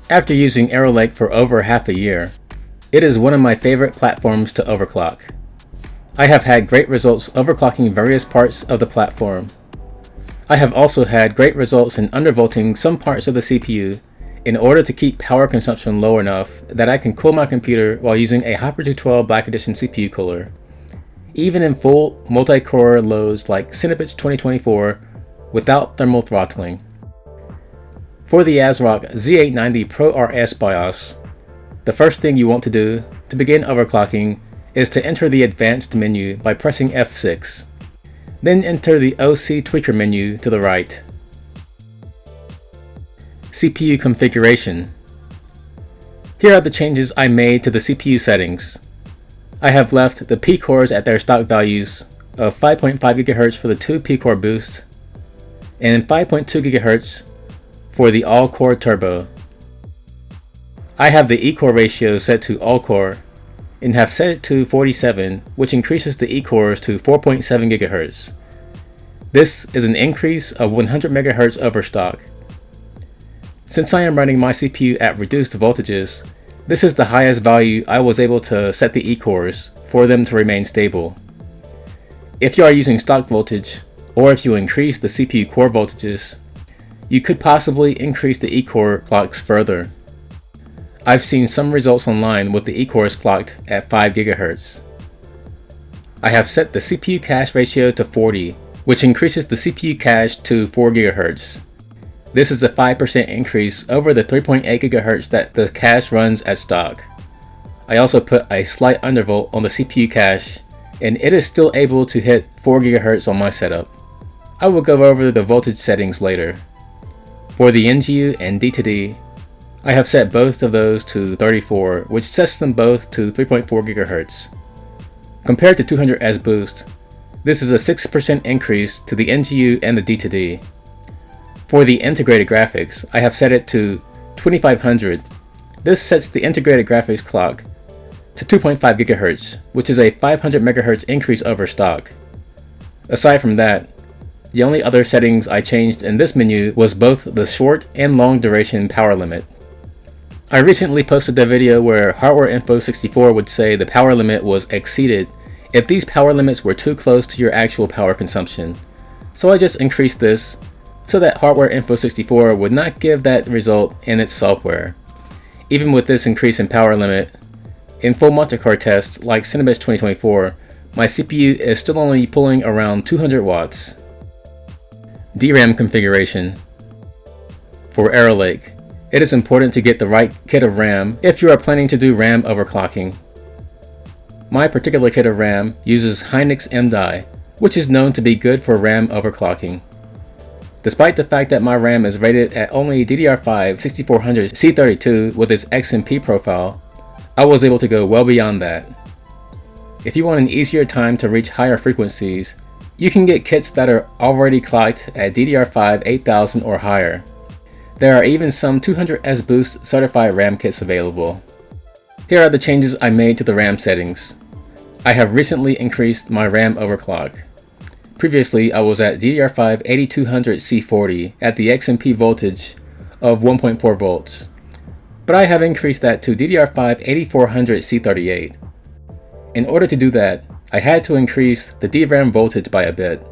After using Arrow Lake for over half a year, it is one of my favorite platforms to overclock. I have had great results overclocking various parts of the platform. I have also had great results in undervolting some parts of the CPU in order to keep power consumption low enough that I can cool my computer while using a Hopper 212 Black Edition CPU cooler, even in full multi-core loads like Cinebench 2024 without thermal throttling. For the ASRock Z890 Pro RS BIOS, the first thing you want to do to begin overclocking is to enter the Advanced menu by pressing F6. Then enter the OC Tweaker menu to the right. CPU Configuration. Here are the changes I made to the CPU settings. I have left the P-cores at their stock values of 5.5 GHz for the 2 P-core boost and 5.2 GHz for the all-core turbo. I have the E-core ratio set to all-core and have set it to 47, which increases the E-cores to 4.7 GHz. This is an increase of 100 MHz over stock. Since I am running my CPU at reduced voltages, this is the highest value I was able to set the E-cores for them to remain stable. If you are using stock voltage, or if you increase the CPU core voltages, you could possibly increase the E-core clocks further. I've seen some results online with the E-cores clocked at 5 GHz. I have set the CPU cache ratio to 40, which increases the CPU cache to 4 GHz. This is a 5% increase over the 3.8 GHz that the cache runs at stock. I also put a slight undervolt on the CPU cache, and it is still able to hit 4 GHz on my setup. I will go over the voltage settings later. For the NGU and D2D, I have set both of those to 34, which sets them both to 3.4 GHz. Compared to 200S boost, this is a 6% increase to the NGU and the D2D. For the integrated graphics, I have set it to 2500. This sets the integrated graphics clock to 2.5 GHz, which is a 500 MHz increase over stock. Aside from that, the only other settings I changed in this menu was both the short and long duration power limit. I recently posted a video where Hardware Info 64 would say the power limit was exceeded if these power limits were too close to your actual power consumption. So I just increased this so that Hardware Info 64 would not give that result in its software. Even with this increase in power limit, in full multi-core tests like Cinebench 2024, my CPU is still only pulling around 200 watts. DRAM Configuration. For Arrow Lake, it is important to get the right kit of RAM if you are planning to do RAM overclocking. My particular kit of RAM uses Hynix M-Die, which is known to be good for RAM overclocking. Despite the fact that my RAM is rated at only DDR5 6400C32 with its XMP profile, I was able to go well beyond that. If you want an easier time to reach higher frequencies, you can get kits that are already clocked at DDR5 8000 or higher. There are even some 200S boost certified RAM kits available. Here are the changes I made to the RAM settings. I have recently increased my RAM overclock. Previously, I was at DDR5 8200C40 at the XMP voltage of 1.4 volts, but I have increased that to DDR5 8400C38. In order to do that, I had to increase the DRAM voltage by a bit,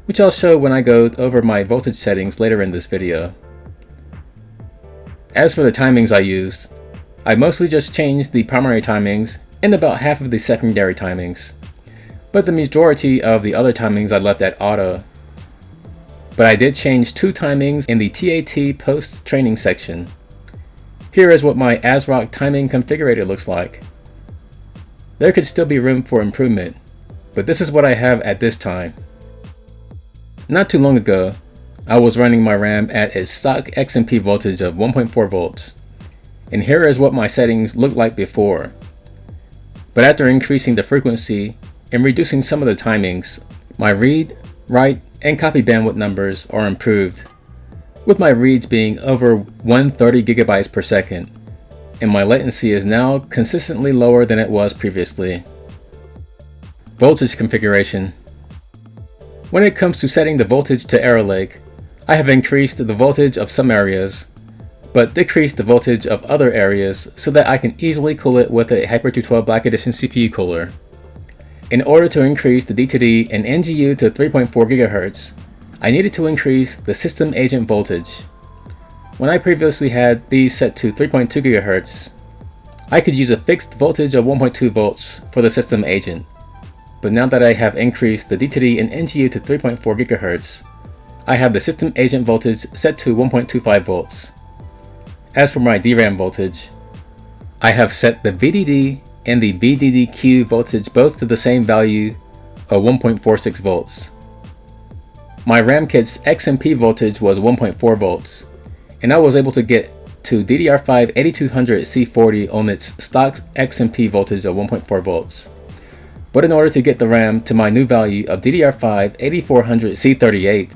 which I'll show when I go over my voltage settings later in this video. As for the timings I used, I mostly just changed the primary timings and about half of the secondary timings, but the majority of the other timings I left at auto. But I did change 2 timings in the TAT post-training section. Here is what my ASRock timing configurator looks like. There could still be room for improvement, but this is what I have at this time. Not too long ago, I was running my RAM at its stock XMP voltage of 1.4 volts, and here is what my settings looked like before. But after increasing the frequency and reducing some of the timings, my read, write, and copy bandwidth numbers are improved, with my reads being over 130 GB per second, and my latency is now consistently lower than it was previously. Voltage configuration. When it comes to setting the voltage to Arrow Lake, I have increased the voltage of some areas, but decrease the voltage of other areas so that I can easily cool it with a Hyper 212 Black Edition CPU cooler. In order to increase the D2D and NGU to 3.4 GHz, I needed to increase the system agent voltage. When I previously had these set to 3.2 GHz, I could use a fixed voltage of 1.2 volts for the system agent. But now that I have increased the D2D and NGU to 3.4 GHz, I have the system agent voltage set to 1.25 volts. As for my DRAM voltage, I have set the VDD and the VDDQ voltage both to the same value of 1.46 volts. My RAM kit's XMP voltage was 1.4 volts, and I was able to get to DDR5 8200C40 on its stock XMP voltage of 1.4 volts. But in order to get the RAM to my new value of DDR5 8400C38,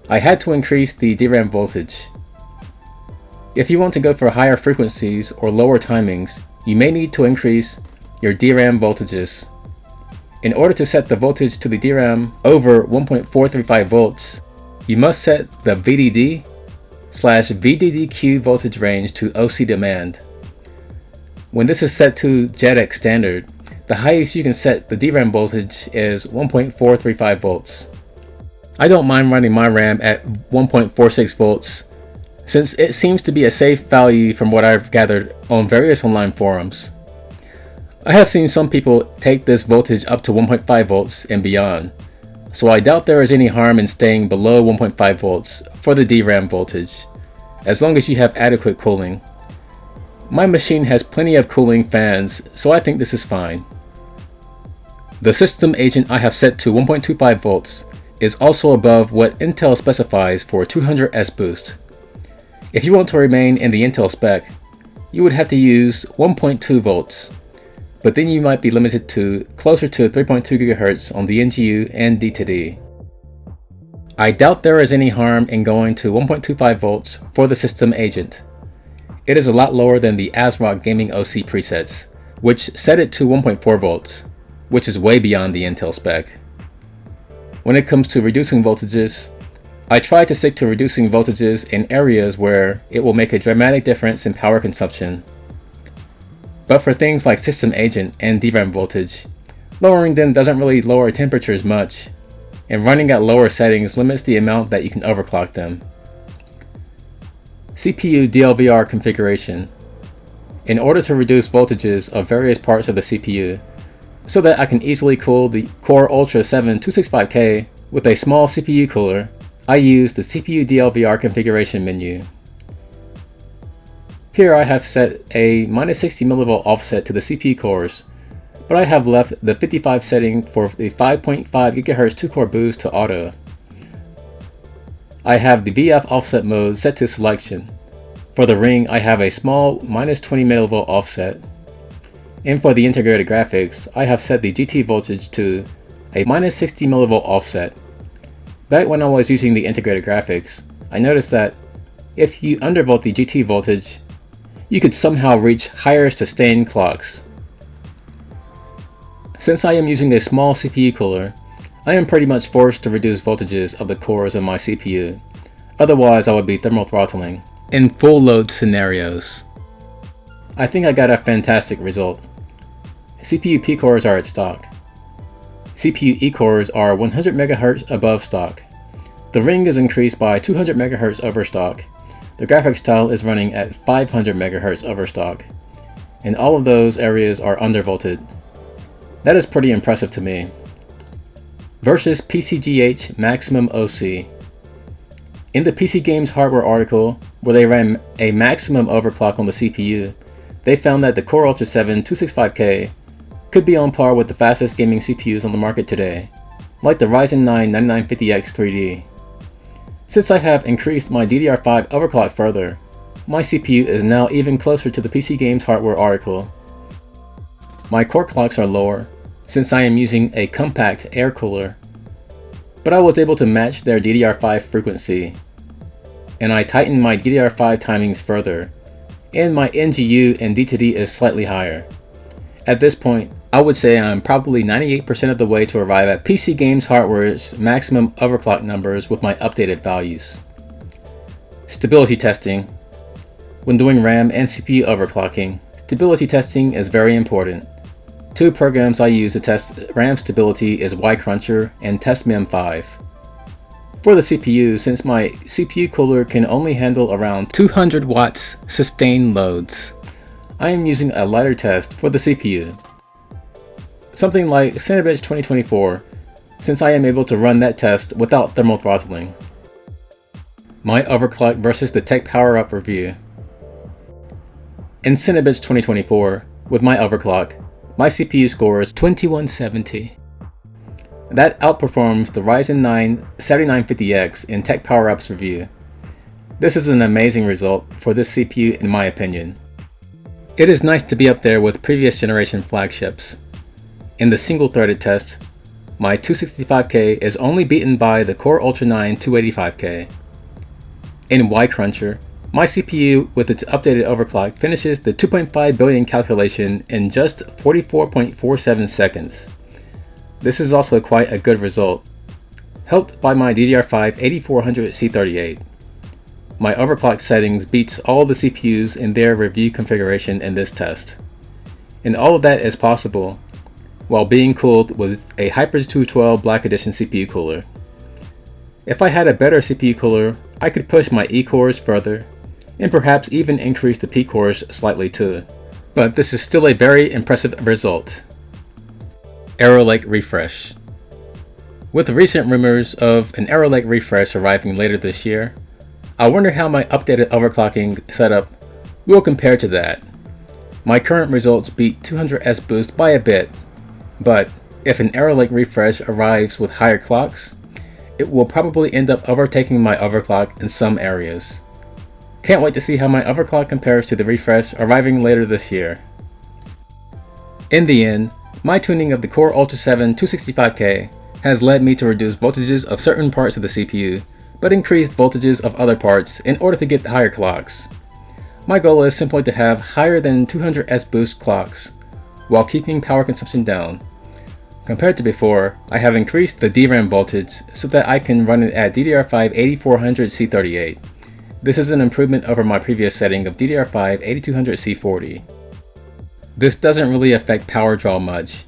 I had to increase the DRAM voltage. If you want to go for higher frequencies or lower timings, you may need to increase your DRAM voltages. In order to set the voltage to the DRAM over 1.435 volts, you must set the VDD/VDDQ voltage range to OC demand. When this is set to JEDEC standard, the highest you can set the DRAM voltage is 1.435 volts. I don't mind running my RAM at 1.46 volts, since it seems to be a safe value from what I've gathered on various online forums. I have seen some people take this voltage up to 1.5 volts and beyond, so I doubt there is any harm in staying below 1.5 volts for the DRAM voltage, as long as you have adequate cooling. My machine has plenty of cooling fans, so I think this is fine. The system agent I have set to 1.25 volts is also above what Intel specifies for 200S boost. If you want to remain in the Intel spec, you would have to use 1.2 volts, but then you might be limited to closer to 3.2 GHz on the NGU and D2D. I doubt there is any harm in going to 1.25 volts for the system agent. It is a lot lower than the ASRock Gaming OC presets, which set it to 1.4 volts, which is way beyond the Intel spec. When it comes to reducing voltages, I try to stick to reducing voltages in areas where it will make a dramatic difference in power consumption. But for things like system agent and DRAM voltage, lowering them doesn't really lower temperatures much, and running at lower settings limits the amount that you can overclock them. CPU DLVR configuration. In order to reduce voltages of various parts of the CPU, so that I can easily cool the Core Ultra 7 265K with a small CPU cooler, I use the CPU DLVR configuration menu. Here I have set a -60 mV offset to the CPU cores, but I have left the 55 setting for the 5.5 GHz 2-core boost to auto. I have the VF offset mode set to selection. For the ring, I have a small -20 mV offset. And for the integrated graphics, I have set the GT voltage to a -60 mV offset. Back when I was using the integrated graphics, I noticed that if you undervolt the GT voltage, you could somehow reach higher sustained clocks. Since I am using a small CPU cooler, I am pretty much forced to reduce voltages of the cores of my CPU, otherwise I would be thermal throttling in full load scenarios. I think I got a fantastic result. CPU P cores are at stock. CPU E cores are 100 MHz above stock. The ring is increased by 200 MHz over stock. The graphics tile is running at 500 MHz over stock. And all of those areas are undervolted. That is pretty impressive to me. Versus PCGH Maximum OC. In the PC Games hardware article, where they ran a maximum overclock on the CPU, they found that the Core Ultra 7 265K could be on par with the fastest gaming CPUs on the market today, like the Ryzen 9 9950X 3D. Since I have increased my DDR5 overclock further, my CPU is now even closer to the PC Games hardware article. My core clocks are lower, since I am using a compact air cooler, but I was able to match their DDR5 frequency, and I tightened my DDR5 timings further, and my NGU and D2D is slightly higher. At this point, I would say I'm probably 98% of the way to arrive at PC Games hardware's maximum overclock numbers with my updated values. Stability testing. When doing RAM and CPU overclocking, stability testing is very important. Two programs I use to test RAM stability is YCruncher and TestMem5. For the CPU, since my CPU cooler can only handle around 200 watts sustained loads, I am using a lighter test for the CPU. Something like Cinebench 2024, since I am able to run that test without thermal throttling. My overclock versus the Techpowerup review. In Cinebench 2024, with my overclock, my CPU score is 2170. That outperforms the Ryzen 9 7950X in Techpowerup's review. This is an amazing result for this CPU in my opinion. It is nice to be up there with previous generation flagships. In the single-threaded test, my 265K is only beaten by the Core Ultra 9 285K. In YCruncher, my CPU with its updated overclock finishes the 2.5 billion calculation in just 44.47 seconds. This is also quite a good result, helped by my DDR5 8400C38. My overclock settings beats all the CPUs in their review configuration in this test. And all of that is possible while being cooled with a Hyper 212 Black Edition CPU cooler. If I had a better CPU cooler, I could push my E-cores further, and perhaps even increase the P-cores slightly too. But this is still a very impressive result. Arrow Lake refresh. With recent rumors of an Arrow Lake refresh arriving later this year, I wonder how my updated overclocking setup will compare to that. My current results beat 200S boost by a bit, but if an Arrow Lake refresh arrives with higher clocks, it will probably end up overtaking my overclock in some areas. Can't wait to see how my overclock compares to the refresh arriving later this year. In the end, my tuning of the Core Ultra 7 265K has led me to reduce voltages of certain parts of the CPU, but increased voltages of other parts in order to get higher clocks. My goal is simply to have higher than 200S boost clocks, while keeping power consumption down. Compared to before, I have increased the DRAM voltage so that I can run it at DDR5 8400C38. This is an improvement over my previous setting of DDR5 8200C40. This doesn't really affect power draw much.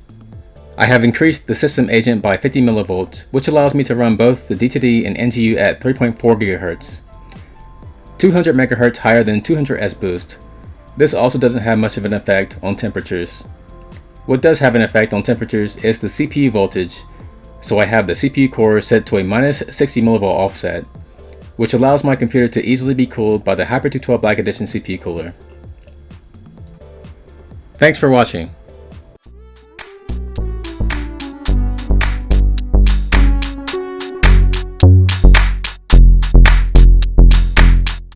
I have increased the system agent by 50 mV, which allows me to run both the D2D and NGU at 3.4 GHz. 200 MHz higher than 200S boost. This also doesn't have much of an effect on temperatures. What does have an effect on temperatures is the CPU voltage, so I have the CPU core set to a minus 60 mV offset, which allows my computer to easily be cooled by the Hyper 212 Black Edition CPU cooler. Thanks for watching.